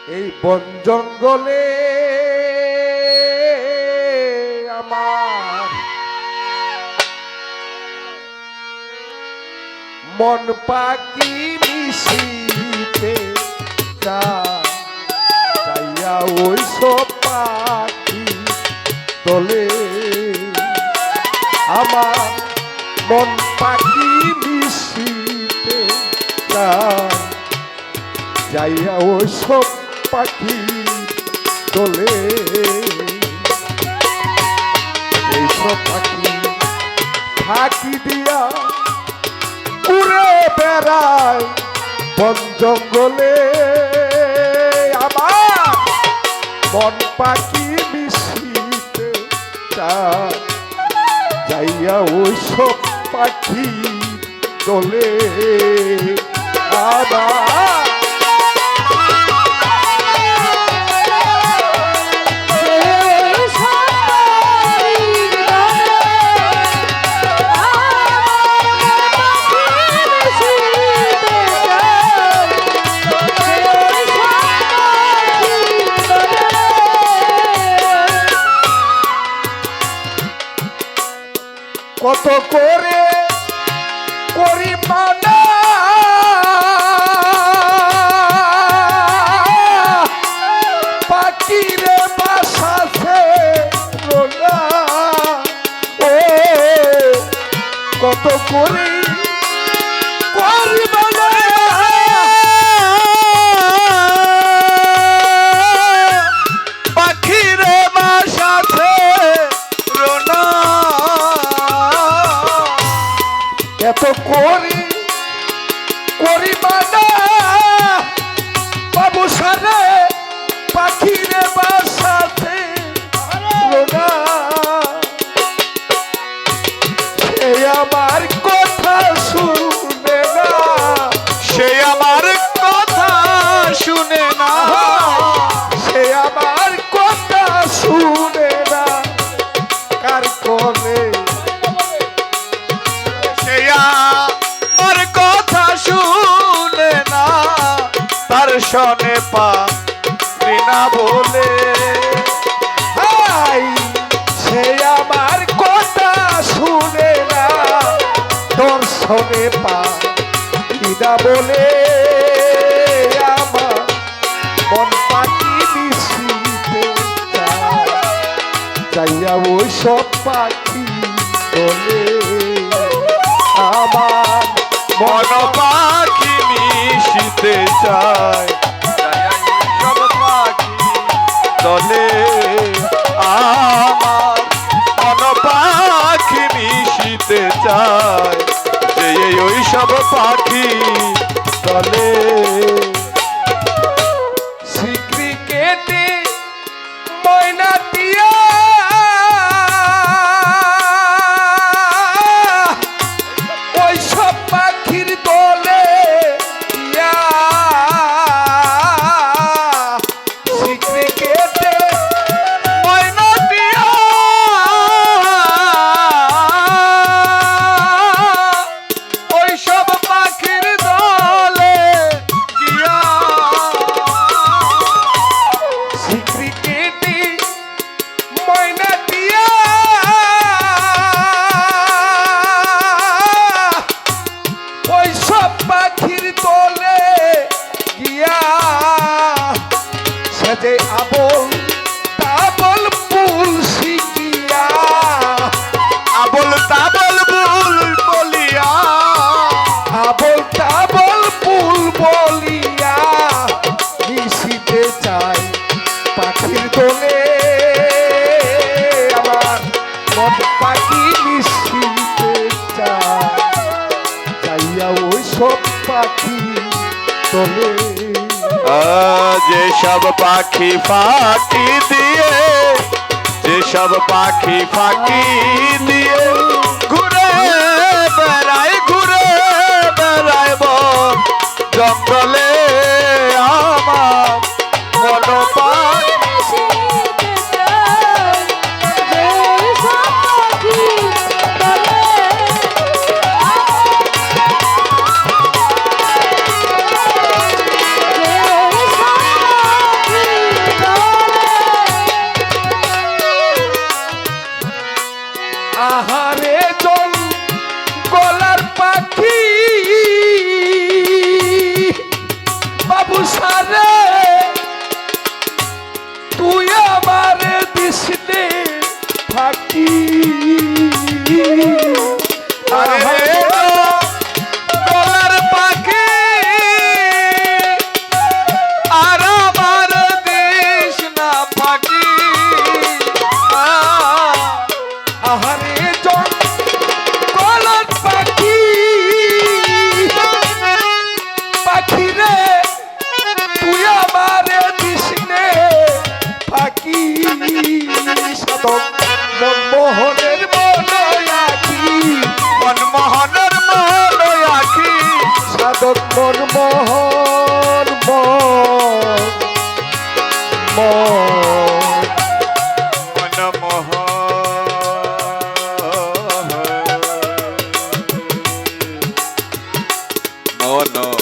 এই বন জঙ্গলে আমার মন পাখি মিশিতে চাইয়া ওই সব পাখি দলে আমার মন পাখি মিশিতে যাইয়া ওই সব পাখি দলে এইসব পাখি ফাঁকি দিয়া উড়ে বেড়ায় বন জঙ্গলে আমার মন পাখি মিশিতে যাইয়া ওই সব পাখি দলে আমার কত করে করি মানা পাখিরে বাসাছে রোনা ও কত করে করি মানা পাখিরে বাসাছে রোনা এত করি মানা বাবু সারে পাখিরে বাসাতে রোনা সে আমার কথা শুনে না সে আমার কথা শুনে না সে আমার কথা শুনে না কার কোলে আমার কথা শুনে না তার শোনে না বলে সে আমার কথা শুনে না তোর শোনে না বলে আমার মন পাখি মিশিতে চাইয়া ওই সব পাখি বলে আমার মন পাখি মিশিতে চায় সব পাখি দলে আমার মন পাখি মিশিতে চায় যে ওই সব পাখি দলে সিকরি কেটে ময়না দিয়া পাখির দলে সিকরি কেটে ময়না দিয়া ওই সব পাখির দলে গিয়া সিকরি কেটে ময়না দিয়া ওই সব পাখির দলে গিয়া সাজে আবল তাবল ফুল শিখিয়া আবল তাবল ভুল বলিয়া আবল তাবল ফুল বলিয়া মিশিতে চাই পাখির দলে আমার মন পাখি মিশিতে চায় চাইয়া ওই সব পাখি দলে যেসব পাখি ফাঁকি দিয়ে যেসব পাখি ফাঁকি দিয়ে ঘুরে বেড়ায় বন জঙ্গলে আমার মন পাখি মাদক মন মোহন মনমোহন